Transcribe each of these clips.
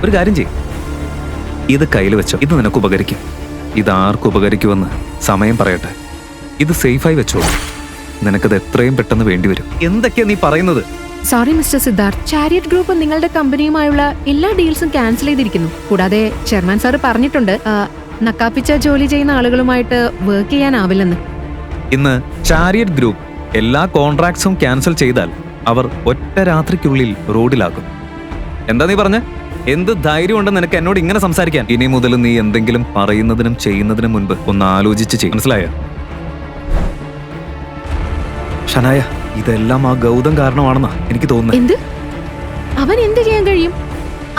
ഒരു കാര്യം ചെയ്യും, ഇത് കയ്യിൽ വെച്ചോ. ഇത് നിനക്ക് ഉപകരിക്കും. ഇത് ആർക്ക് ഉപകരിക്കുമെന്ന് സമയം പറയട്ടെ. ഇത് സേഫായി വെച്ചോ. നിനക്കത് എത്രയും പെട്ടെന്ന് വേണ്ടിവരും. എന്തൊക്കെയാ നീ പറയുന്നത്? Sorry mister Siddharth, chariot group നിങ്ങളുടെ കമ്പനിയുമായുള്ള എല്ലാ ഡീൽസും ക്യാൻസൽ ചെയ്തിരിക്കുന്നു. കൂടാതെ ചെയർമാൻ സാറ് പറഞ്ഞിട്ടുണ്ട് നക്കാപ്പിച്ച ജോലി ചെയ്യുന്ന ആളുകളുമായിട്ട് വർക്ക് ചെയ്യാനാവില്ലെന്ന്. ഇന്ന് ചാരിയറ്റ് ഗ്രൂപ്പ് എല്ലാ കോൺട്രാക്ട്സും ക്യാൻസൽ ചെയ്താൽ അവർ ഒറ്റ രാത്രിക്കുള്ളിൽ റോഡിലാകും. എന്താ നീ പറഞ്ഞ? എന്ത് ധൈര്യം ഉണ്ടെന്ന് നിനക്ക് എന്നോട് ഇങ്ങനെ സംസാരിക്കാൻ? ഇനി മുതൽ നീ എന്തെങ്കിലും പറയുന്നതിനും ചെയ്യുന്നതിനും മുൻപ് ഒന്ന് ആലോചിച്ച് ചെയ്യും. മനസ്സിലായോ? ഷനായ, ഇതെല്ലാം ആ ഗൗതം കാരണമാണെന്നാ എനിക്ക് തോന്നുന്നത്. എന്ത്? അവൻ എന്ത് ചെയ്യാൻ കഴിയും?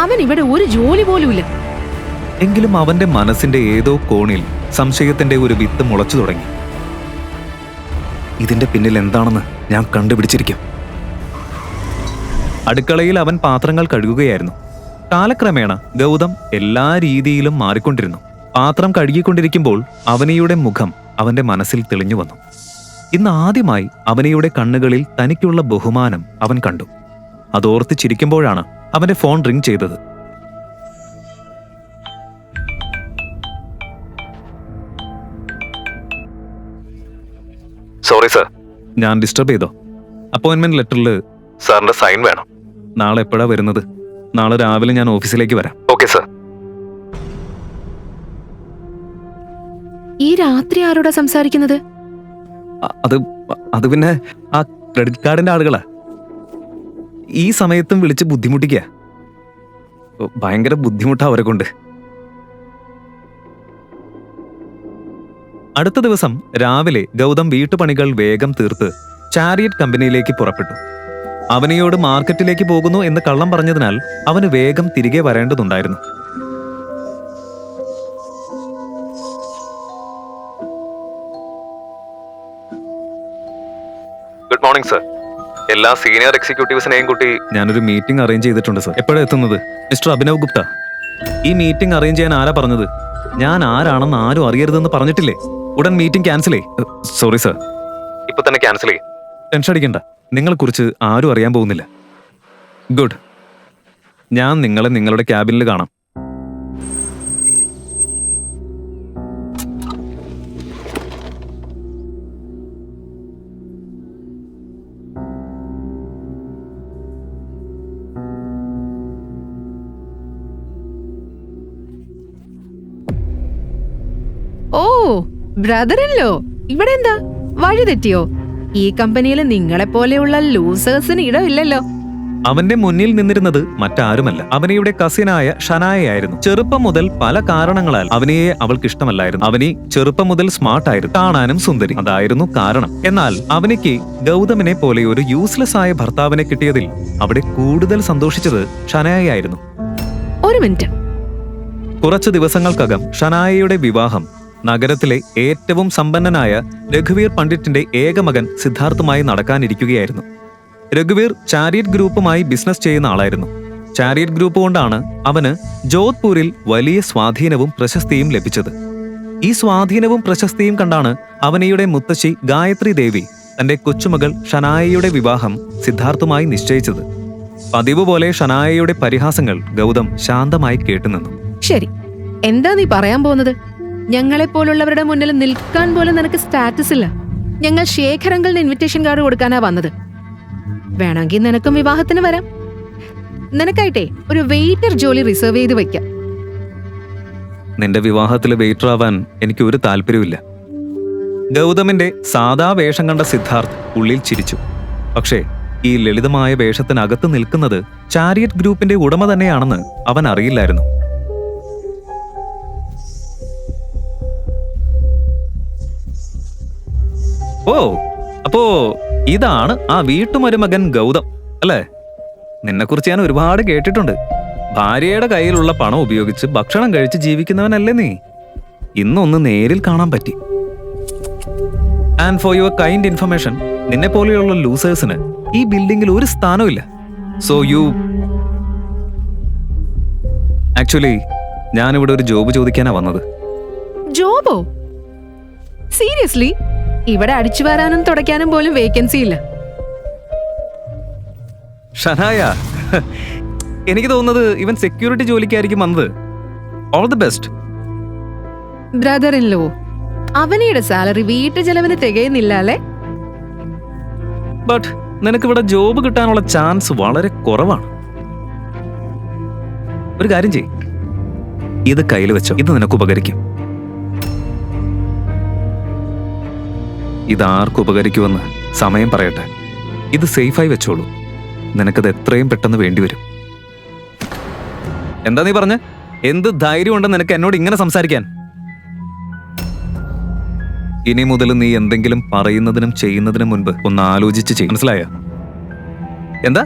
അവൻ ഇവിടെ ഒരു ജോലി പോലുമില്ല. എങ്കിലും അവന്റെ മനസ്സിന്റെ ഏതോ കോണിൽ സംശയത്തിന്റെ ഒരു വിത്ത് മുളച്ചു തുടങ്ങി. ഇതിന്റെ പിന്നിൽ എന്താണെന്ന് ഞാൻ കണ്ടുപിടിച്ചിരിക്കും. അടുക്കളയിൽ അവൻ പാത്രങ്ങൾ കഴുകുകയായിരുന്നു. കാലക്രമേണ ഗൗതം എല്ലാ രീതിയിലും മാറിക്കൊണ്ടിരുന്നു. പാത്രം കഴുകിക്കൊണ്ടിരിക്കുമ്പോൾ അവനിയുടെ മുഖം അവന്റെ മനസ്സിൽ തെളിഞ്ഞു വന്നു. ഇന്ന് ആദ്യമായി അവനിയുടെ കണ്ണുകളിൽ തനിക്കുള്ള ബഹുമാനം അവൻ കണ്ടു. അതോർത്ത് ചിരിക്കുമ്പോഴാണ് അവന്റെ ഫോൺ റിംഗ് ചെയ്തത്. സോറി സർ, ഞാൻ ഡിസ്റ്റർബ് ചെയ്തോ? അപ്പോയിന്റ്മെന്റ് ലെറ്ററിൽ സാറിന്റെ സൈൻ വേണം. നാളെ എപ്പോഴാ വരുന്നത്? നാളെ രാവിലെ ഞാൻ ഓഫീസിലേക്ക് വരാം. Okay sir. ഈ രാത്രി ആരോടാ സംസാരിക്കുന്നത്? അത് പിന്നെ ആ ക്രെഡിറ്റ് കാർഡിന്റെ ആളുകളാ. ഈ സമയത്തും വിളിച്ച് ബുദ്ധിമുട്ടിക്കുക. ഭയങ്കര ബുദ്ധിമുട്ടാ അവരെ കൊണ്ട്. അടുത്ത ദിവസം രാവിലെ ഗൗതം വീട്ടുപണികൾ വേഗം തീർത്ത് ചാരിയറ്റ് കമ്പനിയിലേക്ക് പുറപ്പെട്ടു. അവനിയോട് മാർക്കറ്റിലേക്ക് പോകുന്നു എന്ന് കള്ളം പറഞ്ഞതിനാൽ അവന് വേഗം തിരികെ വരേണ്ടതുണ്ടായിരുന്നു. Good morning sir. എല്ലാ സീനിയർ എക്സിക്യൂട്ടീവ്സിനെയും കൂട്ടി ഞാനൊരു മീറ്റിംഗ് അറേഞ്ച് ചെയ്തിട്ടുണ്ട് സർ. എപ്പോഴാണ് എത്തുന്നത്? മിസ്റ്റർ അഭിനവ് ഗുപ്ത, ഈ മീറ്റിംഗ് അറേഞ്ച് ചെയ്യാൻ ആരാ പറഞ്ഞത്? ഞാൻ ആരാണെന്ന് ആരും അറിയരുതെന്ന് പറഞ്ഞിട്ടില്ലേ? ഉടൻ മീറ്റിംഗ് ക്യാൻസൽ ചെയ്യ്. സോറി സർ, ഇപ്പൊ തന്നെ ക്യാൻസൽ ചെയ്യും. ടെൻഷൻ അടിക്കണ്ട, നിങ്ങളെ കുറിച്ച് ആരും അറിയാൻ പോകുന്നില്ല. ഗുഡ്. ഞാൻ നിങ്ങളെ നിങ്ങളുടെ ക്യാബിനിൽ കാണാം. ഓ ബ്രദറില്ലോ, ഇവിടെ എന്താ? വഴി തെറ്റിയോ? ഈ കമ്പനിയിൽ നിങ്ങളെ പോലെയുള്ള ലൂസേഴ്സിന് ഇടമില്ലല്ലോ. അവന്റെ മുന്നിൽ നിന്നിരുന്നത് മറ്റാരുമല്ല, അവനിയുടെ കസിനായ ഷനായയായിരുന്നു. ചെറുപ്പം മുതൽ പല കാരണങ്ങളാൽ അവനിയെ അവൾക്ക് ഇഷ്ടമല്ലായിരുന്നു. അവനി ചെറുപ്പം മുതൽ സ്മാർട്ടായിരുന്നു, കാണാനും സുന്ദരി. അതായിരുന്നു കാരണം. എന്നാൽ അവനിക്ക് ഗൗതമിനെ പോലെ ഒരു യൂസ്ലെസ് ആയ ഭർത്താവിനെ കിട്ടിയതിൽ അവിടെ കൂടുതൽ സന്തോഷിച്ചത് ഷനായയായിരുന്നു. ഒരു മിനിറ്റ്. കുറച്ചു ദിവസങ്ങൾക്കകം ഷനായയുടെ വിവാഹം നഗരത്തിലെ ഏറ്റവും സമ്പന്നനായ രഘുവീർ പണ്ഡിറ്റിന്റെ ഏക മകൻ സിദ്ധാർത്ഥുമായി നടക്കാനിരിക്കുകയായിരുന്നു. രഘുവീർ ചാരിയറ്റ് ഗ്രൂപ്പുമായി ബിസിനസ് ചെയ്യുന്ന ആളായിരുന്നു. ചാരിയറ്റ് ഗ്രൂപ്പ് കൊണ്ടാണ് അവന് ജോധ്പൂരിൽ വലിയ സ്വാധീനവും പ്രശസ്തിയും ലഭിച്ചത്. ഈ സ്വാധീനവും പ്രശസ്തിയും കണ്ടാണ് അവനിയുടെ മുത്തശ്ശി ഗായത്രി ദേവി തന്റെ കൊച്ചുമകൾ ഷനായയുടെ വിവാഹം സിദ്ധാർത്ഥുമായി നിശ്ചയിച്ചത്. പതിവ് പോലെ ഷനായയുടെ പരിഹാസങ്ങൾ ഗൗതം ശാന്തമായി കേട്ടുനിന്നു. ശരി, എന്താ നീ പറയാൻ പോകുന്നത്? ഞങ്ങളെപ്പോലുള്ളവരുടെ മുന്നിൽ നിൽക്കാൻ പോലും നിനക്ക് സ്റ്റാറ്റസ് ഇല്ല. ഞങ്ങൾ ശേഖരങ്ങളുടെ ഇൻവിറ്റേഷൻ കാർഡ് കൊടുക്കാനാ വന്നത്. വേണമെങ്കിൽ നിനക്കും വിവാഹത്തിന് വരാം. നിനക്കായിട്ടെ ഒരു വെയിറ്റർ ജോലി റിസർവ് ചെയ്ത് വെക്കാം. നിന്റെ വിവാഹത്തിൽ വെയിറ്റർ ആവാൻ എനിക്ക് ഒരു താല്പര്യമില്ല. ഗൗതമിന്റെ സാദാ വേഷം കണ്ട സിദ്ധാർത്ഥ് ഉള്ളിൽ ചിരിച്ചു. പക്ഷേ ഈ ലളിതമായ വേഷത്തിനകത്ത് നിൽക്കുന്നത് ചാരിയറ്റ് ഗ്രൂപ്പിന്റെ ഉടമ തന്നെയാണെന്ന് അവൻ അറിയില്ലായിരുന്നു. ഓ, അപ്പോ ഇതാണ് ആ വീട്ടുമരുമകൻ ഗൗതം അല്ലേ? നിന്നെക്കുറിച്ച് ഞാൻ ഒരുപാട് കേട്ടിട്ടുണ്ട്. ഭാര്യയുടെ കയ്യിലുള്ള പണം ഉപയോഗിച്ച് ഭക്ഷണം കഴിച്ച് ജീവിക്കുന്നവനല്ലേ നീ? ഇന്നൊന്ന് നേരിൽ കാണാൻ പറ്റി. And for your kind information, നിന്നെ പോലെയുള്ള ലൂസേഴ്സിന് ഈ ബിൽഡിംഗിൽ ഒരു സ്ഥാനമില്ല. സോ യു ആക്ച്വലി ഞാനിവിടെ ഒരു ജോബ് ചോദിക്കാനാ വന്നത്. ജോബോ? സീരിയസ്ലി? ഇവിടെ അടിച്ചു വരാനും തുടയ്ക്കാനും പോലും വേക്കൻസി ഇല്ല. ഷനായ, എനിക്ക് തോന്നുന്നത് ഇവൻ സെക്യൂരിറ്റി ജോലിക്കായിരിക്കും വന്നത്. All the best. Brother in law, അവനിയുടെ സാലറി വീട്ടു ചെലവിന് തികയുന്നില്ല അല്ലേ? ബട്ട് നിനക്കിവിടെ ജോബ് കിട്ടാനുള്ള ചാൻസ് വളരെ കുറവാണ്. ഒരു കാര്യം ചെയ്യ്, ഇത് കയ്യിൽ വെച്ചോ. ഇത് നിനക്ക് ഉപകരിക്കും. ഇതാർക്ക് ഉപകരിക്കുമെന്ന് സമയം പറയട്ടെ. ഇത് സേഫായി വെച്ചോളൂ. നിനക്കത് എത്രയും പെട്ടെന്ന് വേണ്ടിവരും. എന്താ നീ പറഞ്ഞ? എന്ത് ധൈര്യമുണ്ട് നിനക്ക് എന്നോട് ഇങ്ങനെ സംസാരിക്കാൻ? ഇനി മുതൽ നീ എന്തെങ്കിലും പറയുന്നതിനും ചെയ്യുന്നതിനും മുൻപ് ഒന്ന് ആലോചിച്ച് ചെയ്യും. മനസ്സിലായോ? എന്താ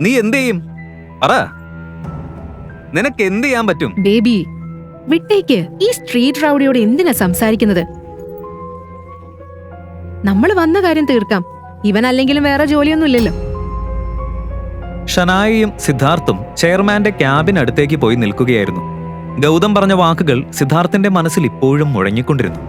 നീ എന്ത് ചെയ്യും? പറ. നിനക്ക് എന്ത് ചെയ്യാൻ പറ്റും? ബേബി വിട്ടേക്ക്. ഈ സ്ട്രീറ്റ് റൗഡിയോട് എന്തിനാ സംസാരിക്കുന്നത്? നമ്മൾ വന്ന കാര്യം തീർക്കാം. ഇവൻ അല്ലെങ്കിലും വേറെ ജോലിയൊന്നും ഇല്ലല്ലോ. ഷനായിയും സിദ്ധാർത്ഥും ചെയർമാന്റെ ക്യാബിനടുത്തേക്ക് പോയി നിൽക്കുകയായിരുന്നു. ഗൗതം പറഞ്ഞ വാക്കുകൾ സിദ്ധാർത്ഥിന്റെ മനസ്സിൽ ഇപ്പോഴും മുഴങ്ങിക്കൊണ്ടിരുന്നു.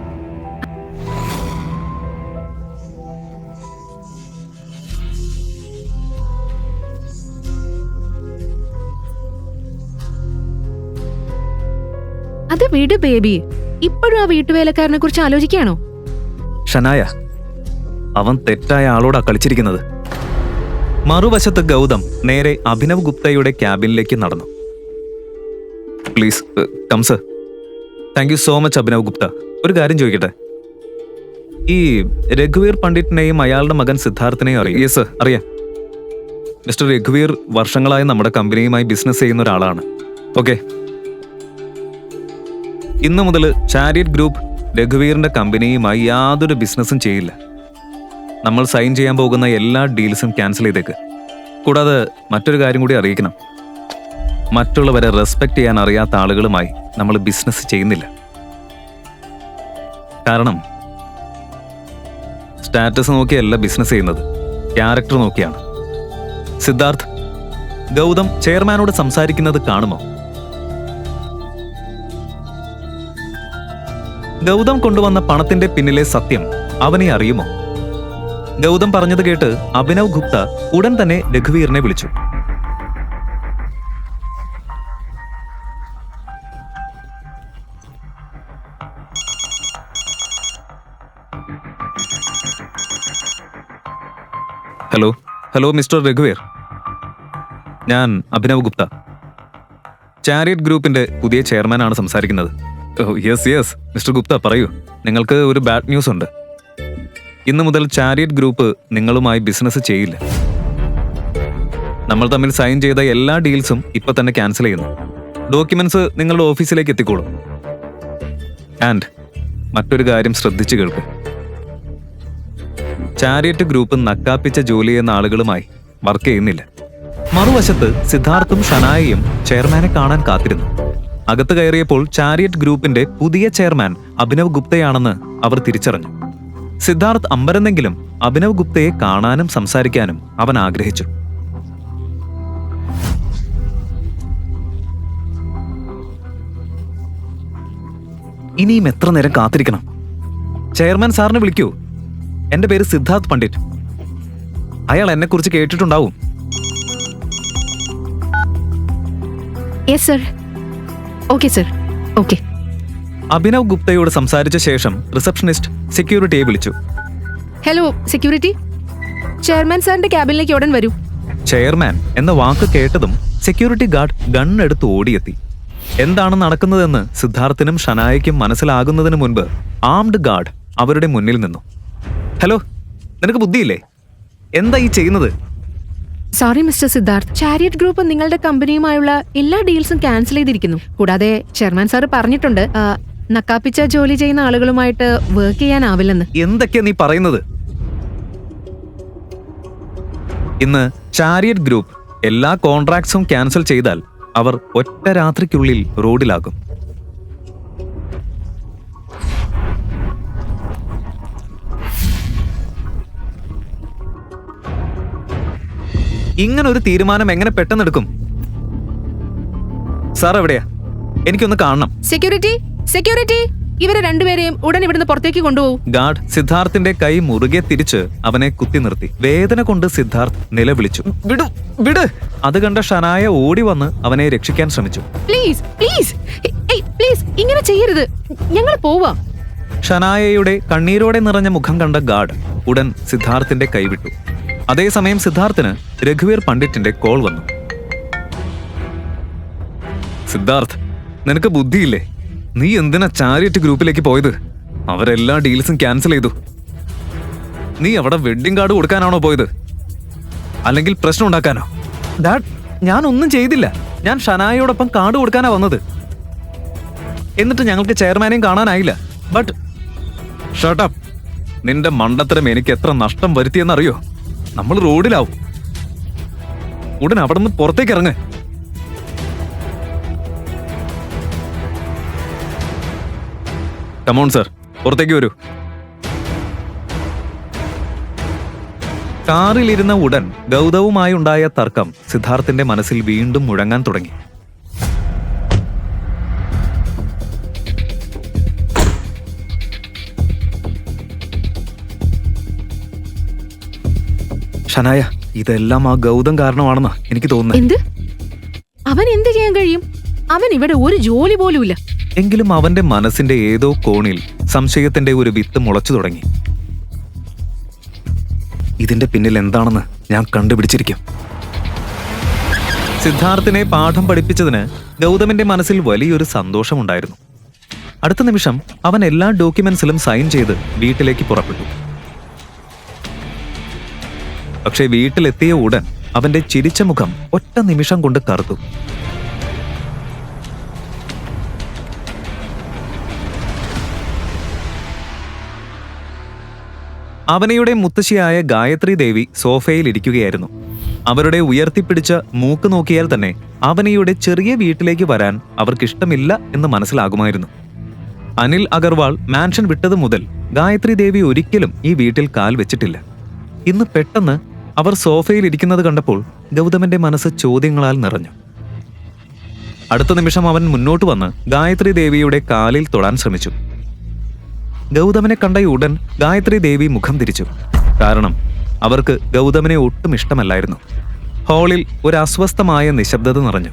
അത് വിട് ബേബി. ഇപ്പോഴും ആ വീട്ടുവേലക്കാരനെ കുറിച്ച് ആലോചിക്കുകയാണോ? ഷനായ, അവൻ തെറ്റായ ആളോടാ കളിച്ചിരിക്കുന്നത്. മറുവശത്ത് ഗൗതം നേരെ അഭിനവ് ഗുപ്തയുടെ ക്യാബിനിലേക്ക് നടന്നു. Please come sir. Thank you so much Abhinav Gupta. ഒരു കാര്യം ചോദിക്കട്ടെ, ഈ രഘുവീർ പണ്ഡിറ്റിനെയും അയാളുടെ മകൻ സിദ്ധാർത്ഥിനെയും അറിയാം? യെസ് സർ, അറിയാം. മിസ്റ്റർ രഘുവീർ വർഷങ്ങളായി നമ്മുടെ കമ്പനിയുമായി ബിസിനസ് ചെയ്യുന്ന ഒരാളാണ്. ഓക്കെ, ഇന്നു മുതൽ ചാരിയറ്റ് ഗ്രൂപ്പ് രഘുവീറിന്റെ കമ്പനിയുമായി യാതൊരു ബിസിനസ്സും ചെയ്യില്ല. നമ്മൾ സൈൻ ചെയ്യാൻ പോകുന്ന എല്ലാ ഡീൽസും ക്യാൻസൽ ചെയ്തേക്ക്. കൂടാതെ മറ്റൊരു കാര്യം കൂടി അറിയിക്കണം. മറ്റുള്ളവരെ റെസ്പെക്ട് ചെയ്യാൻ അറിയാത്ത ആളുകളുമായി നമ്മൾ ബിസിനസ് ചെയ്യുന്നില്ല. കാരണം സ്റ്റാറ്റസ് നോക്കിയല്ല ബിസിനസ് ചെയ്യുന്നത്, ക്യാരക്ടർ നോക്കിയാണ്. സിദ്ധാർത്ഥ്, ഗൗതം ചെയർമാനോട് സംസാരിക്കുന്നത് കാണുമോ? ഗൗതം കൊണ്ടുവന്ന പണത്തിന്റെ പിന്നിലെ സത്യം അവനെ അറിയുമോ? ഗൗതം പറഞ്ഞത് കേട്ട് അഭിനവ് ഗുപ്ത ഉടൻ തന്നെ രഘുവീറിനെ വിളിച്ചു. ഹലോ മിസ്റ്റർ രഘുവീർ, ഞാൻ അഭിനവ് ഗുപ്ത, ചാരിയറ്റ് ഗ്രൂപ്പിന്റെ പുതിയ ചെയർമാനാണ് സംസാരിക്കുന്നത്. യെസ് മിസ്റ്റർ ഗുപ്ത, പറയൂ. നിങ്ങൾക്ക് ഒരു ബാഡ് ന്യൂസ് ഉണ്ട്. ഇന്നു മുതൽ ചാരിയറ്റ് ഗ്രൂപ്പ് നിങ്ങളുമായി ബിസിനസ് ചെയ്യില്ല. നമ്മൾ തമ്മിൽ സൈൻ ചെയ്ത എല്ലാ ഡീൽസും ഇപ്പൊ തന്നെ ക്യാൻസൽ ചെയ്യുന്നു. ഡോക്യുമെന്റ്സ് നിങ്ങളുടെ ഓഫീസിലേക്ക് എത്തിക്കോളും. ആൻഡ് മറ്റൊരു കാര്യം ശ്രദ്ധിച്ചു കേൾക്കും. ചാരിയറ്റ് ഗ്രൂപ്പ് നക്കാപ്പിച്ച ജോലി ചെയ്യുന്ന ആളുകളുമായി വർക്ക് ചെയ്യുന്നില്ല. മറുവശത്ത് സിദ്ധാർത്ഥും ഷനായിയും ചെയർമാനെ കാണാൻ കാത്തിരുന്നു. അകത്ത് കയറിയപ്പോൾ ചാരിയറ്റ് ഗ്രൂപ്പിന്റെ പുതിയ ചെയർമാൻ അഭിനവ് ഗുപ്തയാണെന്ന് അവർ തിരിച്ചറിഞ്ഞു. സിദ്ധാർത്ഥ് അമ്പരന്നെങ്കിലും അഭിനവ് ഗുപ്തയെ കാണാനും സംസാരിക്കാനും അവൻ ആഗ്രഹിച്ചു. ഇനിയും എത്ര നേരം കാത്തിരിക്കണം? ചെയർമാൻ സാറിനെ വിളിക്കൂ. എന്റെ പേര് സിദ്ധാർത്ഥ് പണ്ഡിറ്റ്. അയാൾ എന്നെ കുറിച്ച് കേട്ടിട്ടുണ്ടാവും. Yes sir. Okay sir, okay. Abhinav ഗുപ്തയോട് സംസാരിച്ച ശേഷം റിസപ്ഷനിസ്റ്റ് സെക്യൂരിറ്റിയെ വിളിച്ചു. ഹലോ സെക്യൂരിറ്റി, ചെയർമാൻ സാറിന്റെ ക്യാബിനിലേക്ക് ഉടൻ വരൂ. ചെയർമാൻ എന്ന വാക്ക് കേട്ടതും സെക്യൂരിറ്റി ഗാർഡ് ഗണ്ണെടുത്ത് ഓടിയെത്തി. എന്താണ് നടക്കുന്നതെന്ന് സിദ്ധാർത്ഥിനും ഷനായയ്ക്കും മനസ്സിലാകുന്നതിന് മുൻപ് ആംഡ് ഗാർഡ് അവരുടെ മുന്നിൽ നിന്നു. ഹലോ, നിനക്ക് ബുദ്ധിയില്ലേ? എന്താ ഈ ചെയ്യുന്നത്? Sorry mister Siddharth, chariot group നിങ്ങളുടെ കമ്പനിയുമായുള്ള എല്ലാ ഡീൽസും ക്യാൻസൽ ചെയ്തിരിക്കുന്നു. കൂടാതെ ചെയർമാൻ സാർ പറഞ്ഞിട്ടുണ്ട് നക്കാപ്പിച്ച ജോലി ചെയ്യുന്ന ആളുകളുമായിട്ട് വർക്ക് ചെയ്യാനാവില്ലെന്ന്. എന്തൊക്കെയാ നീ പറയുന്നത്? ഇന്ന് ചാരിയറ്റ് ഗ്രൂപ്പ് എല്ലാ കോൺട്രാക്ട്സും ക്യാൻസൽ ചെയ്താൽ അവർ ഒറ്റ രാത്രിക്കുള്ളിൽ റോഡിലാകും. ഇങ്ങനൊരു തീരുമാനം എങ്ങനെ പെട്ടെന്നെടുക്കും? സാർ എവിടെയാ? എനിക്കൊന്ന് കാണണം. സെക്യൂരിറ്റി, സെക്യൂരിറ്റി, ഇവരെ രണ്ടുപേരെയും ഉടൻ ഇവിടുന്ന് പുറത്തേക്ക് കൊണ്ടുപോകും. ഗാർഡ് സിദ്ധാർത്ഥിന്റെ കൈ മുറുകെ തിരിച്ച് അവനെ കുത്തി നിർത്തി. വേദന കൊണ്ട് സിദ്ധാർത്ഥ് നിലവിളിച്ചു, വിടു വിട്. അത് കണ്ട ഷനായ ഓടി വന്ന് അവനെ രക്ഷിക്കാൻ ശ്രമിച്ചു. പ്ലീസ് പ്ലീസ് പ്ലീസ്, ഇങ്ങനെ ചെയ്യരുത്, ഞങ്ങൾ പോവാം. ഷനായയുടെ കണ്ണീരോടെ നിറഞ്ഞ മുഖം കണ്ട ഗാർഡ് ഉടൻ സിദ്ധാർത്ഥിന്റെ കൈവിട്ടു. അതേസമയം സിദ്ധാർത്ഥിന് രഘുവീർ പണ്ഡിറ്റിന്റെ കോൾ വന്നു. സിദ്ധാർത്ഥ്, നിനക്ക് ബുദ്ധിയില്ലേ? നീ എന്തിനാ ചാരിറ്റി ഗ്രൂപ്പിലേക്ക് പോയത്? അവരെല്ലാ ഡീൽസും ക്യാൻസൽ ചെയ്തു. നീ അവിടെ വെഡ്ഡിംഗ് കാർഡ് കൊടുക്കാനാണോ പോയത്, അല്ലെങ്കിൽ പ്രശ്നം ഉണ്ടാക്കാനോ? ഡാഡ്, ഞാനൊന്നും ചെയ്തില്ല. ഞാൻ ഷനായയോടൊപ്പം കാർഡ് കൊടുക്കാനാ വന്നത്. എന്നിട്ട് ഞങ്ങൾക്ക് ചെയർമാനെയും കാണാനായില്ല. But shut up. നിന്റെ മണ്ടത്തരം എനിക്ക് എത്ര നഷ്ടം വരുത്തിയെന്നറിയോ? നമ്മൾ റോഡിലാവും. ഉടൻ അവിടെ നിന്ന് പുറത്തേക്ക് ഇറങ്ങ്. കമോൺ സർ, പുറത്തേക്ക് വരൂ. കാറിലിരുന്ന ഉടൻ ഗൗതവുമായി ഉണ്ടായ തർക്കം സിദ്ധാർത്ഥിന്റെ മനസ്സിൽ വീണ്ടും മുഴങ്ങാൻ തുടങ്ങി. ഷനായ, ഇതെല്ലാം ആ ഗൗതം കാരണമാണെന്നാ എനിക്ക് തോന്നുന്നത്. എന്ത്? അവൻ എന്ത് ചെയ്യാൻ കഴിയും? അവൻ ഇവിടെ ഒരു ജോലി പോലുമില്ല. എങ്കിലും അവന്റെ മനസ്സിന്റെ ഏതോ കോണിൽ സംശയത്തിന്റെ ഒരു വിത്ത് മുളച്ചു തുടങ്ങി. ഇതിന്റെ പിന്നിൽ എന്താണെന്ന് ഞാൻ കണ്ടുപിടിച്ചിരിക്കും. സിദ്ധാർത്ഥിനെ പാഠം പഠിപ്പിച്ചതിന് ഗൗതമിന്റെ മനസ്സിൽ വലിയൊരു സന്തോഷമുണ്ടായിരുന്നു. അടുത്ത നിമിഷം അവൻ എല്ലാ ഡോക്യുമെന്റ്സിലും സൈൻ ചെയ്ത് വീട്ടിലേക്ക് പുറപ്പെട്ടു. പക്ഷേ വീട്ടിലെത്തിയ ഉടൻ അവന്റെ ചിരിച്ച മുഖം ഒറ്റ നിമിഷം കൊണ്ട് കറുത്തു. അവനയുടെ മുത്തശ്ശിയായ ഗായത്രി ദേവി സോഫയിൽ ഇരിക്കുകയായിരുന്നു. അവരുടെ ഉയർത്തിപ്പിടിച്ച മൂക്ക് നോക്കിയാൽ തന്നെ അവനയുടെ ചെറിയ വീട്ടിലേക്ക് വരാൻ അവർക്കിഷ്ടമില്ല എന്ന് മനസ്സിലാകുമായിരുന്നു. അനിൽ അഗർവാൾ മാൻഷൻ വിട്ടതു മുതൽ ഗായത്രി ദേവി ഒരിക്കലും ഈ വീട്ടിൽ കാൽ വെച്ചിട്ടില്ല. ഇന്ന് പെട്ടെന്ന് അവർ സോഫയിൽ ഇരിക്കുന്നത് കണ്ടപ്പോൾ ഗൗതമന്റെ മനസ്സ് ചോദ്യങ്ങളാൽ നിറഞ്ഞു. അടുത്ത നിമിഷം അവൻ മുന്നോട്ട് വന്ന് ഗായത്രി ദേവിയുടെ കാലിൽ തൊടാൻ ശ്രമിച്ചു. ഗൗതമനെ കണ്ട ഉടൻ ഗായത്രി ദേവി മുഖം തിരിച്ചു. കാരണം അവർക്ക് ഗൗതമനെ ഒട്ടും ഇഷ്ടമല്ലായിരുന്നു. ഹാളിൽ ഒരു അസ്വസ്ഥമായ നിശബ്ദത നിറഞ്ഞു.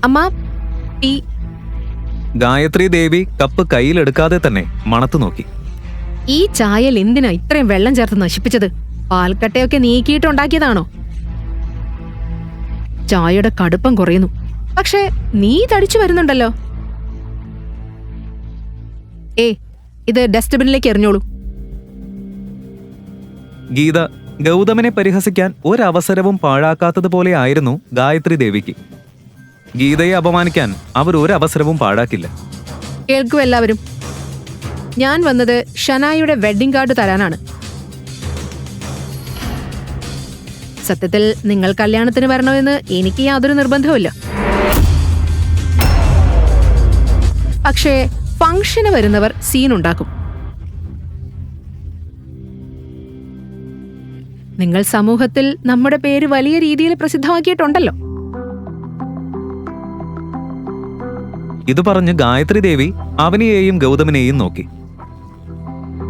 അമ്മ, ടീ. ഗായത്രി ദേവി കപ്പ് കയ്യിലെടുക്കാതെ തന്നെ മണത്തു നോക്കി. ഈ ചായയിൽ എന്തിനാ ഇത്രയും വെള്ളം ചേർത്ത് നശിപ്പിച്ചത്? പാൽക്കട്ടയൊക്കെ നീക്കിയിട്ടുണ്ടാക്കിയതാണോ? ചായയുടെ കടുപ്പം കുറയുന്നു, പക്ഷേ നീ തടിച്ചു വരുന്നുണ്ടല്ലോ. ഇത് ഡസ്റ്റ്ബിനിലേക്ക് എറിഞ്ഞോളൂ. ഗീത ഗൗതമനെ പരിഹസിക്കാൻ ഒരവസരവും പാഴാക്കാത്തതുപോലെ ആയിരുന്നു ഗായത്രി ദേവിക്ക്. ഗീതയെ അപമാനിക്കാൻ അവർ ഒരവസരവും പാഴാക്കില്ല. കേൾക്കൂ എല്ലാവരും, ഞാൻ വന്നത് ഷനായിയുടെ വെഡ്ഡിംഗ് കാർഡ് തരാനാണ്. സത്യത്തിൽ നിങ്ങൾ കല്യാണത്തിന് വരണമെന്ന് എനിക്ക് യാതൊരു നിർബന്ധവുമില്ല. പക്ഷേ ഫംഗ്ഷന് വരുന്നവർ സീനുണ്ടാക്കും. നിങ്ങൾ സമൂഹത്തിൽ നമ്മുടെ പേര് വലിയ രീതിയിൽ പ്രസിദ്ധമാക്കിയിട്ടുണ്ടല്ലോ. ഇത് പറഞ്ഞ് ഗായത്രി ദേവി അവനെയും ഗൗതമനെയും നോക്കി.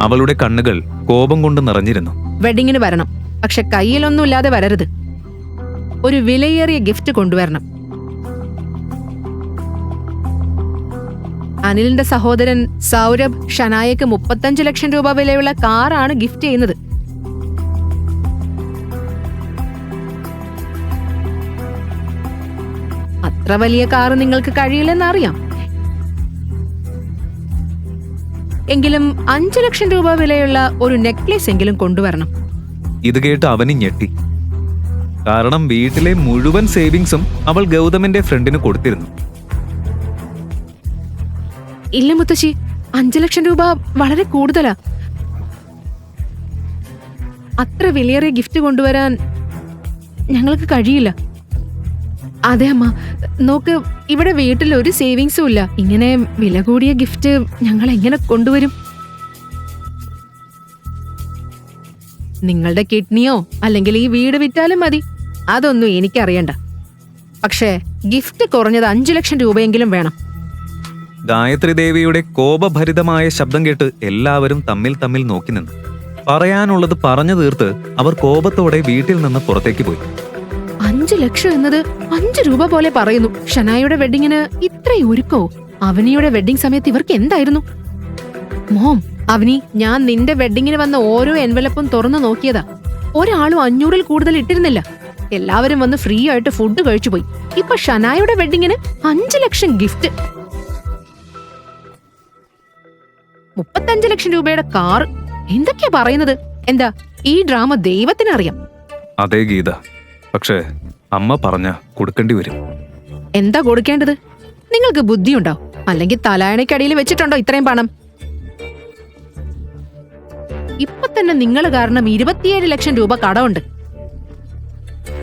അവളുടെ കണ്ണുകൾ കോപം കൊണ്ട് നിറഞ്ഞിരുന്നു. വെഡിങ്ങിന് വരണം, പക്ഷെ കയ്യിലൊന്നുമില്ലാതെ വരരുത്. ഒരു വിലയേറിയ ഗിഫ്റ്റ് കൊണ്ടുവരണം. അനിലിന്റെ സഹോദരൻ സൗരഭ് ഷനായക്ക് 35 ലക്ഷം രൂപ വിലയുള്ള കാറാണ് ഗിഫ്റ്റ് ചെയ്യുന്നത്. അത്ര വലിയ കാറ് നിങ്ങൾക്ക് കഴിയില്ലെന്നറിയാം. എങ്കിലും 5 ലക്ഷം രൂപ വിലയുള്ള ഒരു നെക്ലേസ് എങ്കിലും കൊണ്ടുവരണം. ഇത് കേട്ട് അവന് ഞെട്ടി. കാരണം വീട്ടിലെ മുഴുവൻ സേവിങ്സും അവൾ ഗൗതമന്റെ ഫ്രണ്ടിന് കൊടുത്തിരുന്നു. ഇല്ല മുത്തശ്ശി, 5 ലക്ഷം രൂപ വളരെ കൂടുതലാ. അത്ര വിലയേറിയ ഗിഫ്റ്റ് കൊണ്ടുവരാൻ ഞങ്ങൾക്ക് കഴിയില്ല. അതെ അമ്മ, നോക്ക്, ഇവിടെ വീട്ടിൽ ഒരു സേവിങ്സും ഇല്ല. ഇങ്ങനെ വില കൂടിയ ഗിഫ്റ്റ് ഞങ്ങൾ എങ്ങനെ കൊണ്ടുവരും? നിങ്ങളുടെ കിഡ്നിയോ അല്ലെങ്കിൽ ഈ വീട് വിറ്റാലും മതി, അതൊന്നും എനിക്കറിയണ്ട. പക്ഷേ ഗിഫ്റ്റ് കുറഞ്ഞത് 5 ലക്ഷം രൂപയെങ്കിലും വേണം. ഗായത്രി ദേവിയുടെ കോപഭരിതമായ ശബ്ദം കേട്ട് എല്ലാവരും തമ്മിൽ നോക്കി നിന്നു. പറയാനുള്ളത് പറഞ്ഞു തീർത്ത് അവർ കോപത്തോടെ വീട്ടിൽ നിന്ന് പുറത്തേക്ക് പോയി. 5 ലക്ഷം എന്നത് 5 രൂപ പോലെ പറയുന്നു. ഷനായുടെ വെഡിങ്ങിന് ഇത്രയും ഒരുക്കോ? അവനിയുടെ വെഡിങ് സമയത്ത് ഇവർക്ക് എന്തായിരുന്നു? മോം, അവനി, ഞാൻ നിന്റെ വെഡിങ്ങിന് വന്ന ഓരോ എൻവലപ്പും തുറന്നു നോക്കിയതാ. ഒരാളും 500-ൽ കൂടുതൽ ഇട്ടിരുന്നില്ല. എല്ലാവരും വന്ന് ഫ്രീ ആയിട്ട് ഫുഡ് കഴിച്ചു പോയി. ഇപ്പൊ ഷനായുടെ വെഡിങ്ങിന് 5 ലക്ഷം ഗിഫ്റ്റ്, 35 ലക്ഷം രൂപയുടെ കാർ. എന്തൊക്കെയാ പറയുന്നത്? എന്താ ഈ ഡ്രാമ ദൈവത്തിനറിയാം. അതേ ഗീത, പക്ഷേ അമ്മ പറഞ്ഞ കൊടുക്കേണ്ടി വരും. എന്താ കൊടുക്കേണ്ടത്? നിങ്ങൾക്ക് ബുദ്ധിയുണ്ടോ? അല്ലെങ്കിൽ തലായണയ്ക്കടിയിൽ വെച്ചിട്ടുണ്ടോ ഇത്രയും പണം? ഇപ്പൊ തന്നെ നിങ്ങൾ കാരണം 27 ലക്ഷം രൂപ കടമുണ്ട്.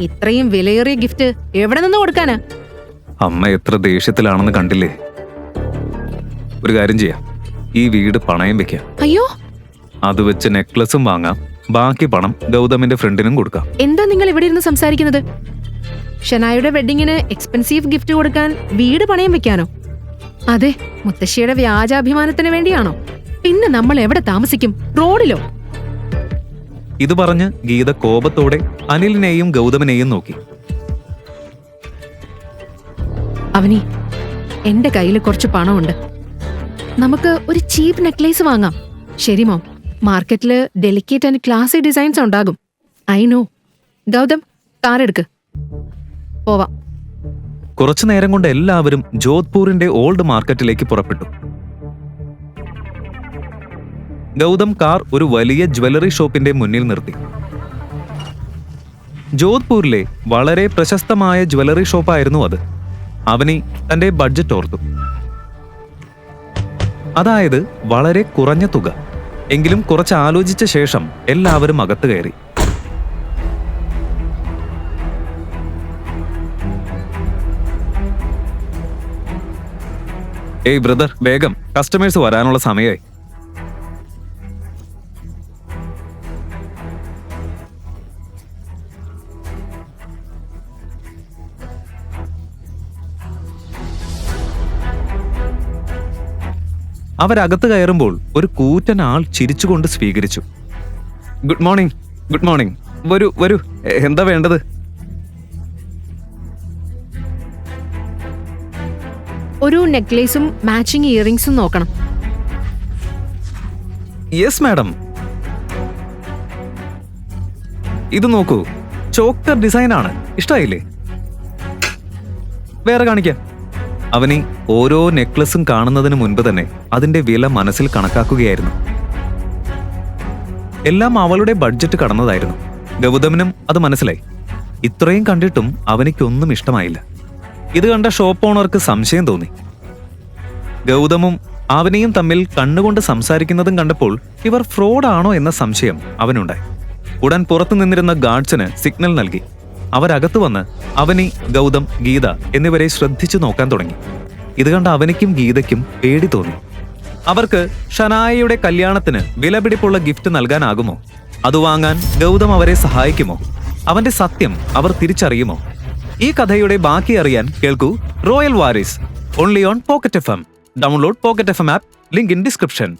ഇത്രയും വിലയേറിയ ഗിഫ്റ്റ് എവിടെ നിന്ന് കൊടുക്കാനാ? അമ്മ എത്ര ദേഷ്യത്തിലാണെന്ന് കണ്ടില്ലേ? ഒരു കാര്യം ചെയ്യാം, ഈ വീട് പണയം വെക്കാം. അയ്യോ, അത് വെച്ച് നെക്ലസും വാങ്ങാം. ബാക്കി പണം ഗൗതമിന്റെ ഫ്രണ്ടിനും കൊടുക്കാം. എന്താ നിങ്ങൾ ഇവിടെ ഇരുന്ന് സംസാരിക്കുന്നത്? ഷനായുടെ വെഡിങ്ങിന് എക്സ്പെൻസീവ് ഗിഫ്റ്റ് കൊടുക്കാൻ വീട് പണയം വെക്കാനോ? അതെ, മുത്തശ്ശിയുടെ വ്യാജാഭിമാനത്തിന് വേണ്ടിയാണോ? പിന്നെ നമ്മൾ എവിടെ താമസിക്കും? റോഡിലോ? ഇത് പറഞ്ഞ് ഗീത കോപത്തോടെ അനിലിനെയും ഗൗതമിനെയും നോക്കി. അവനി, എന്റെ കയ്യിൽ കുറച്ച് പണമുണ്ട്. നമുക്ക് ഒരു ചീപ്പ് നെക്ലേസ് വാങ്ങാം. ശരി മോം, മാർക്കറ്റില് ഡെലിക്കേറ്റ് ആൻഡ് ക്ലാസി ഡിസൈൻസ് ഉണ്ടാകും. I know. ഗൗതം, കാറെടുക്ക്, പോവാം. കുറച്ചു നേരം കൊണ്ട് എല്ലാവരും ജോധ്പൂരിന്റെ ഓൾഡ് മാർക്കറ്റിലേക്ക് പുറപ്പെട്ടു. ഗൗതം കാർ ഒരു വലിയ ജ്വല്ലറി ഷോപ്പിന്റെ മുന്നിൽ നിർത്തി. ജോധ്പൂരിലെ വളരെ പ്രശസ്തമായ ജ്വല്ലറി ഷോപ്പായിരുന്നു അത്. അവനി തന്റെ ബഡ്ജറ്റ് ഓർത്തു. അതായത് വളരെ കുറഞ്ഞ തുക. എങ്കിലും കുറച്ച് ആലോചിച്ച ശേഷം എല്ലാവരും അകത്ത് കയറി. ഏയ് ബ്രദർ, വേഗം, കസ്റ്റമേഴ്സ് വരാനുള്ള സമയമായി. അവരകത്ത് കയറുമ്പോൾ ഒരു കൂറ്റൻ ആൾ ചിരിച്ചുകൊണ്ട് സ്വീകരിച്ചു. Good morning, good morning. വരൂ വരൂ, എന്താ വേണ്ടത്? ഒരു നെക്ലേസും മാച്ചിങ് ഇയറിംഗ്സും നോക്കണം. Yes madam. ഇത് നോക്കൂ, ചോക്കർ ഡിസൈൻ ആണ്. ഇഷ്ടായില്ലേ? വേറെ കാണിക്കാം. അവനി ഓരോ നെക്ലസും കാണുന്നതിന് മുൻപ് തന്നെ അതിന്റെ വില മനസ്സിൽ കണക്കാക്കുകയായിരുന്നു. എല്ലാം അവളുടെ ബഡ്ജറ്റ് കടന്നതായിരുന്നു. ഗൗതമിനും അത് മനസ്സിലായി. ഇത്രയും കണ്ടിട്ടും അവനിക്കൊന്നും ഇഷ്ടമായില്ല. ഇത് കണ്ട ഷോപ്പ് ഓണർക്ക് സംശയം തോന്നി. ഗൗതമും അവനെയും തമ്മിൽ കണ്ണുകൊണ്ട് സംസാരിക്കുന്നതും കണ്ടപ്പോൾ ഇവർ ഫ്രോഡാണോ എന്ന സംശയം അവനുണ്ടായി. ഉടൻ പുറത്തു നിന്നിരുന്ന ഗാർഡ്സിന് സിഗ്നൽ നൽകി. അവരകത്തു വന്ന് അവനി, ഗൗതം, ഗീത എന്നിവരെ ശ്രദ്ധിച്ചു നോക്കാൻ തുടങ്ങി. ഇത് കണ്ട അവനിക്കും ഗീതയ്ക്കും പേടി തോന്നി. അവർക്ക് ഷനായയുടെ കല്യാണത്തിന് വിലപിടിപ്പുള്ള ഗിഫ്റ്റ് നൽകാനാകുമോ? അത് വാങ്ങാൻ ഗൗതം അവരെ സഹായിക്കുമോ? അവന്റെ സത്യം അവർ തിരിച്ചറിയുമോ? ഈ കഥയുടെ ബാക്കി അറിയാൻ കേൾക്കൂ royal varies, only on pocket FM. Download pocket FM app, link in description.